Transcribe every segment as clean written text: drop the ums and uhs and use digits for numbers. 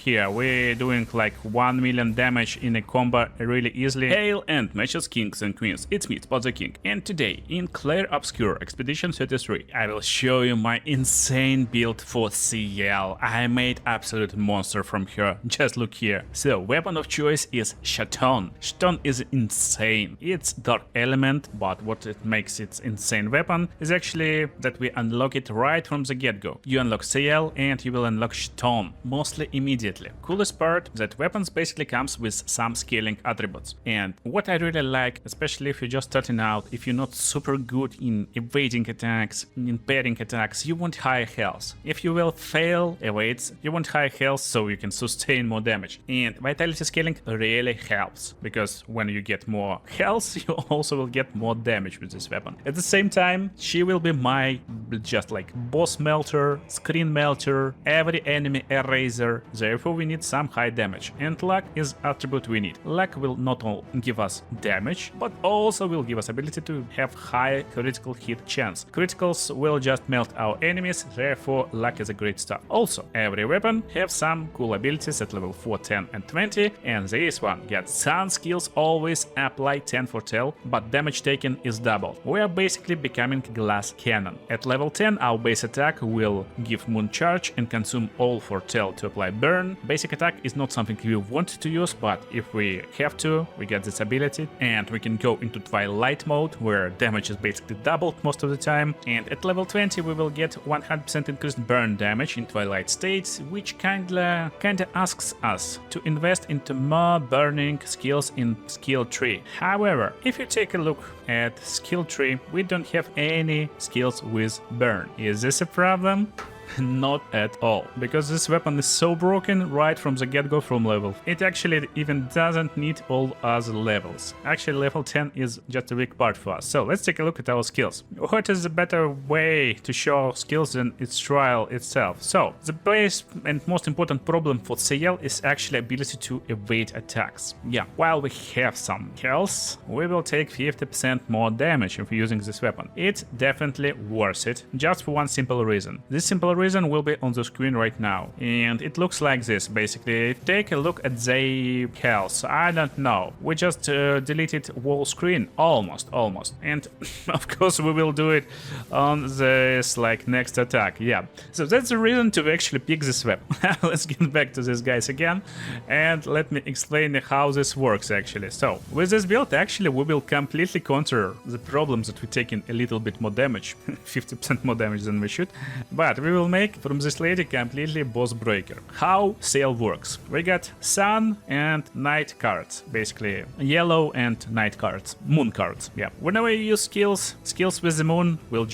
here we're doing like 1 million damage in a combo really easily. Hail and matches kings and queens, it's me, Spud the King, and today in Clair Obscur Expedition 33 I will show you my insane build for Sciele. I made absolute monster from her, just look here. So weapon of choice is Chaton. Chaton is insane. It's dark element, but what it makes its insane weapon is actually that we unlock it right from the get-go. You unlock Sciele and you will unlock Chaton, mostly immediately. Coolest part, that weapons basically comes with some scaling attributes. And what I really like, especially if you're just starting out, if you're not super good in evading attacks, in pairing attacks, you want higher health. If you will fail evades, you want higher health so you can sustain more damage. And vitality scaling really helps, because when you get more health, you also will get more damage with this weapon. At the same time, she will be my just like boss melter, screen melter, every enemy eraser, therefore we need some high damage. And luck is attribute we need. Luck will not only give us damage, but also will give us ability to have high critical hit chance. Criticals will just melt our enemies, therefore luck is a great stuff. Also, every weapon have some cool abilities at level 4, 10 and 20, and this one gets sun skills always apply 10 foretell, but damage taken is doubled. We are basically becoming glass cannon. At level 10 our base attack will give moon charge and consume all foretell to apply burn. Basic attack is not something we want to use, but if we have to, we get this ability, and we can go into twilight mode where damage is basically doubled most of the time. And at level 20 we will get 100% increased burn damage in twilight states, which kinda asks us to invest into more burning skills in skill tree. However, if you take a look at skill tree, we don't have any skills with burn. Is this a problem? Not at all, because this weapon is so broken right from the get-go from level. It actually even doesn't need all other levels. Actually level 10 is just a weak part for us. So let's take a look at our skills. What is a better way to show skills than its trial itself? So the base and most important problem for Sciele is actually ability to evade attacks. Yeah, while we have some health, we will take 50% more damage if using this weapon. It's definitely worth it, just for one simple reason. This simple reason will be on the screen right now, and it looks like this. Basically, take a look at the health. I don't know, we just deleted whole screen almost, and of course we will do it on this like next attack. Yeah, so that's the reason to actually pick this weapon. Let's get back to this guys again, and let me explain how this works actually. So with this build actually we will completely counter the problems that we're taking a little bit more damage, 50% more damage than we should, but we will make from this lady completely boss breaker. How Sciele works: we got sun and night cards, basically yellow and night cards, moon cards. Yeah, whenever you use skills with the moon will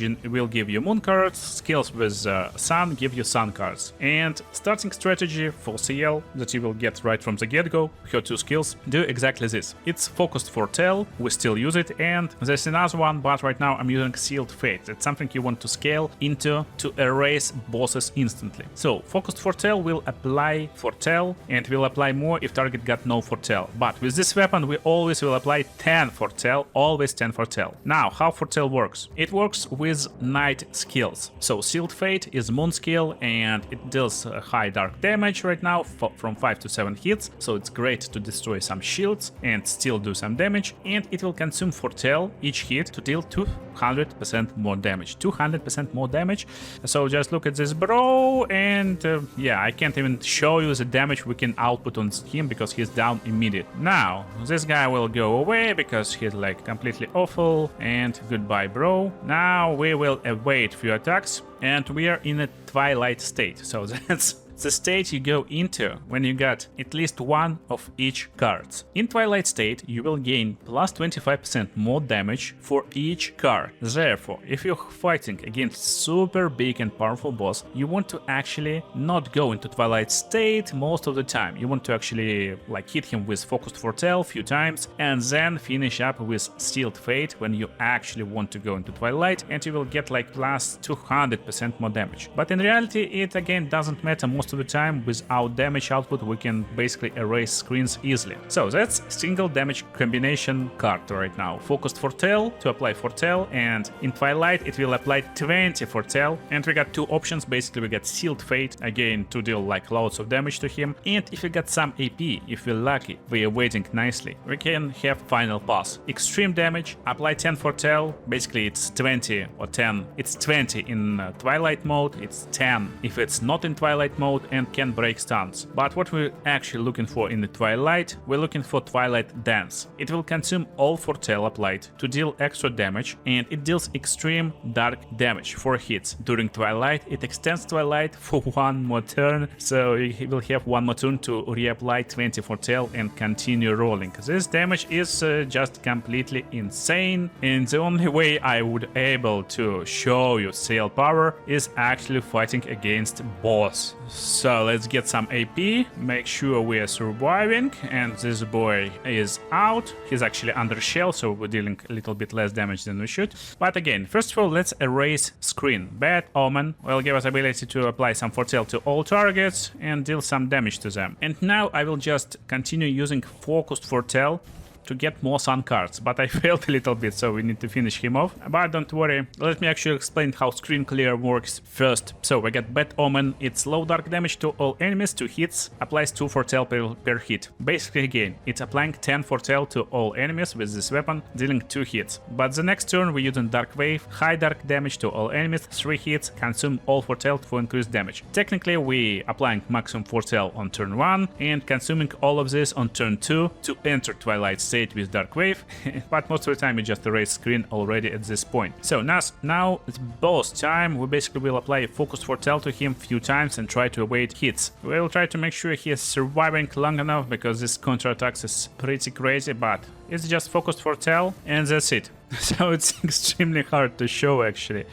give you moon cards, skills with sun give you sun cards. And starting strategy for Sciele that you will get right from the get-go, her two skills do exactly this. It's focused foretell, we still use it, and there's another one, but right now I'm using sealed fate. It's something you want to scale into to erase bosses instantly. So focused foretell will apply foretell, and will apply more if target got no foretell. But with this weapon we always will apply 10 foretell, always 10 foretell. Now how foretell works? It works with night skills. So sealed fate is moon skill, and it deals high dark damage right now from 5 to 7 hits, so it's great to destroy some shields and still do some damage. And it will consume foretell each hit to deal 200% more damage. 200% more damage. So just look at this bro, and yeah, I can't even show you the damage we can output on him because he's down immediate. Now this guy will go away because he's like completely awful, and goodbye bro. Now we will evade few attacks, and we are in a twilight state, so that's the state you go into when you got at least one of each cards. In Twilight state you will gain plus 25% more damage for each card. Therefore, if you're fighting against super big and powerful boss, you want to actually not go into Twilight state most of the time. You want to actually like hit him with focused foretell a few times and then finish up with sealed fate when you actually want to go into Twilight, and you will get like plus 200% more damage. But in reality it again doesn't matter most most of the time without damage output we can basically erase screens easily. So that's single damage combination card right now. Focused Foretell to apply Foretell, and in Twilight it will apply 20 Foretell. And we got two options. Basically we got Sealed Fate again to deal like loads of damage to him, and if we got some AP, if we're lucky, we are waiting nicely, we can have Final Pass. Extreme damage, apply 10 Foretell, basically it's 20 or 10, it's 20 in Twilight mode, it's 10 if it's not in Twilight mode, and can break stuns. But what we're actually looking for in the Twilight, we're looking for Twilight Dance. It will consume all Foretell applied to deal extra damage, and it deals extreme dark damage for hits. During Twilight, it extends Twilight for one more turn, so you will have one more turn to reapply 20 Foretell and continue rolling. This damage is just completely insane, and the only way I would able to show you Sciel power is actually fighting against boss. So let's get some AP, make sure we are surviving, and this boy is out. He's actually under shell, so we're dealing a little bit less damage than we should. But again, first of all, let's erase screen. Bad Omen will give us ability to apply some Foretell to all targets and deal some damage to them. And now I will just continue using focused Foretell to get more sun cards, but I failed a little bit, so we need to finish him off. But don't worry, let me actually explain how screen clear works first. So we get Bad Omen, it's low dark damage to all enemies, 2 hits, applies 2 Foretell per hit. Basically again, it's applying 10 Foretell to all enemies with this weapon, dealing 2 hits. But the next turn we're using Dark Wave, high dark damage to all enemies, 3 hits, consume all Foretell for increased damage. Technically we applying maximum Foretell on turn 1 and consuming all of this on turn 2 to enter Twilight state with Dark Wave, but most of the time we just erase screen already at this point. So now it's boss time. We basically will apply a focused Foretell to him a few times and try to avoid hits. We'll try to make sure he is surviving long enough, because this counterattacks is pretty crazy, but it's just focused Foretell and that's it. So it's extremely hard to show actually.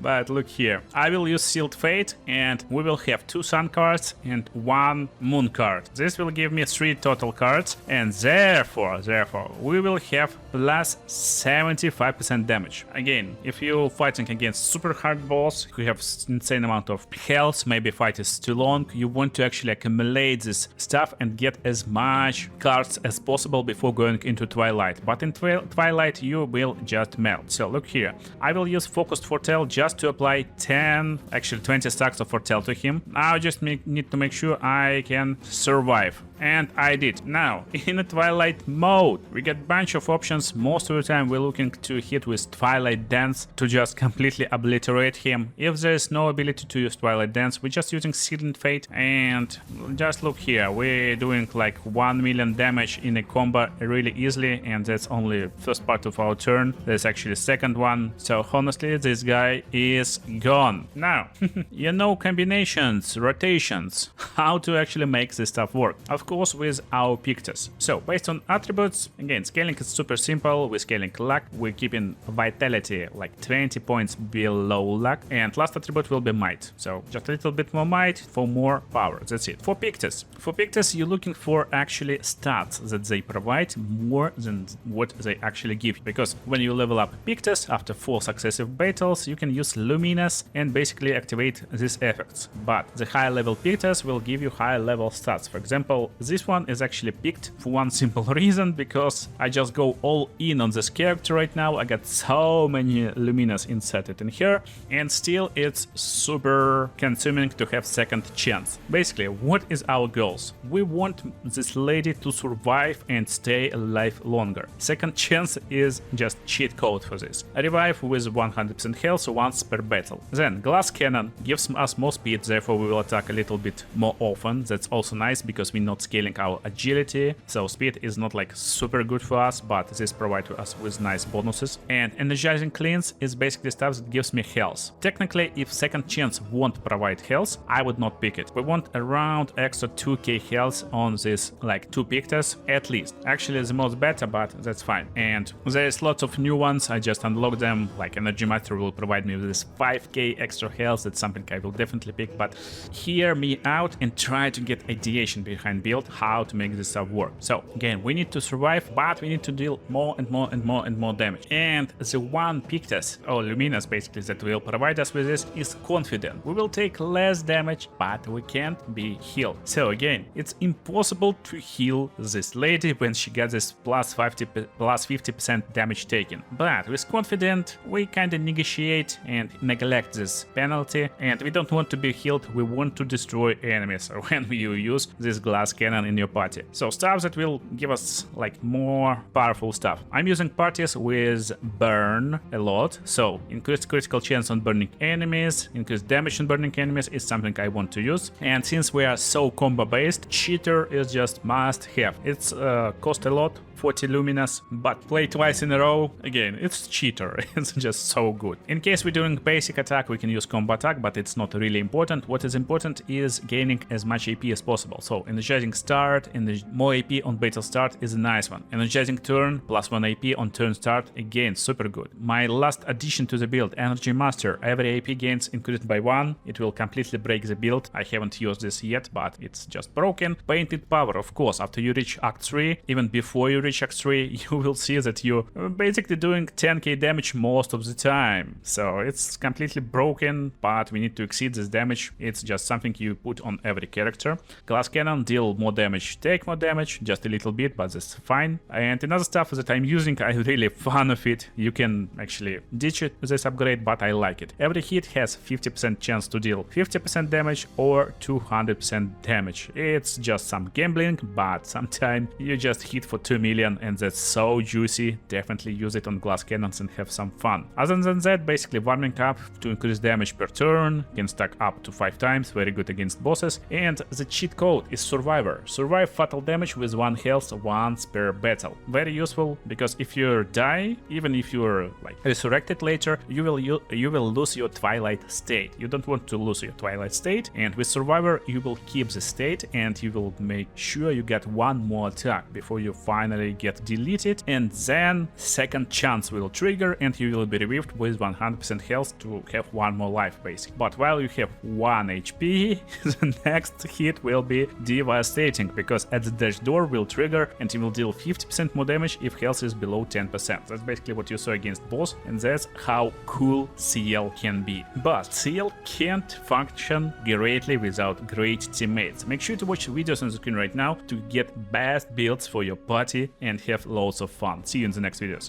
But look here, I will use Sealed Fate and we will have 2 sun cards and 1 moon card. This will give me 3 total cards, and therefore we will have plus 75% damage. Again, if you're fighting against super hard boss who have insane amount of health, maybe fight is too long, you want to actually accumulate this stuff and get as much cards as possible before going into Twilight. But in Twilight you will just melt. So look here, I will use focused Foretell just to apply 20 stacks of Foretell to him. Now I just need to make sure I can survive. And I did. Now, in a Twilight mode, we get a bunch of options. Most of the time we're looking to hit with Twilight Dance to just completely obliterate him. If there is no ability to use Twilight Dance, we're just using Sealed Fate. And just look here, we're doing like 1 million damage in a combo really easily, and that's only first part of our turn. There's actually second one. So honestly, this guy is gone. Now, you know combinations, rotations, how to actually make this stuff work. Of course with our Pictus. So based on attributes, again, scaling is super simple. We're scaling luck, we're keeping vitality like 20 points below luck, and last attribute will be might. So just a little bit more might for more power. That's it. For Pictus, you're looking for actually stats that they provide more than what they actually give, because when you level up Pictus after 4 successive battles, you can use Luminous and basically activate these effects. But the higher level Pictus will give you higher level stats. For example, this one is actually picked for one simple reason, because I just go all in on this character right now. I got so many Luminous inserted in here, and still it's super consuming to have second chance. Basically, what is our goals? We want this lady to survive and stay alive longer. Second chance is just cheat code for this. A revive with 100% health once per battle. Then Glass Cannon gives us more speed, therefore we will attack a little bit more often. That's also nice because we're not scaling our agility, so speed is not like super good for us, but this provides us with nice bonuses. And Energizing Cleanse is basically stuff that gives me health. Technically, if second chance won't provide health, I would not pick it. We want around extra 2k health on this like 2 Pictus at least. Actually the most better, but that's fine. And there's lots of new ones, I just unlocked them, like Energy Master will provide me with this 5k extra health. That's something I will definitely pick, but hear me out and try to get ideation behind build. build how to make this stuff work. So again, we need to survive, but we need to deal more and more and more and more damage. And the one Pictus or Luminous basically that will provide us with this is confident. We will take less damage, but we can't be healed. So again, it's impossible to heal this lady when she gets this plus 50% damage taken. But with confident, we kind of negotiate and neglect this penalty, and we don't want to be healed, we want to destroy enemies when you use this glass cannon in your party. So stuff that will give us like more powerful stuff. I'm using parties with burn a lot, so increased critical chance on burning enemies, increased damage on burning enemies is something I want to use. And since we are so combo based, cheater is just must have. It's cost a lot, 40 luminous, but play twice in a row, again, it's cheater, it's just so good. In case we're doing basic attack, we can use combo attack, but it's not really important. What is important is gaining as much AP as possible. So energizing start and more AP on battle start is a nice one. Energizing turn plus 1 AP on turn start, again, super good. My last addition to the build, Energy Master, every AP gains increased by 1, it will completely break the build. I haven't used this yet, but it's just broken. Painted Power, of course, after you reach Act 3, even before you reach Act 3, you will see that you're basically doing 10k damage most of the time. So it's completely broken, but we need to exceed this damage. It's just something you put on every character. Glass Cannon, deal more damage, take more damage, just a little bit, but that's fine. And another stuff that I'm using, I'm really fan of it. You can actually ditch it with this upgrade, but I like it. Every hit has 50% chance to deal 50% damage or 200% damage. It's just some gambling, but sometimes you just hit for 2 million and that's so juicy. Definitely use it on glass cannons and have some fun. Other than that, basically warming up to increase damage per turn, can stack up to 5 times, very good against bosses. And the cheat code is Survivor. Survive fatal damage with 1 health once per battle. Very useful, because if you die, even if you're like resurrected later, you will lose your Twilight state. You don't want to lose your Twilight state, and with Survivor you will keep the state and you will make sure you get 1 more attack before you finally get deleted, and then second chance will trigger and you will be revived with 100% health to have 1 more life basic. But while you have 1 HP, the next hit will be devastating, because at the dash door will trigger and you will deal 50% more damage if health is below 10%. That's basically what you saw against boss, and that's how cool Sciele can be. But Sciele can't function greatly without great teammates. Make sure to watch the videos on the screen right now to get best builds for your party and have loads of fun. See you in the next videos.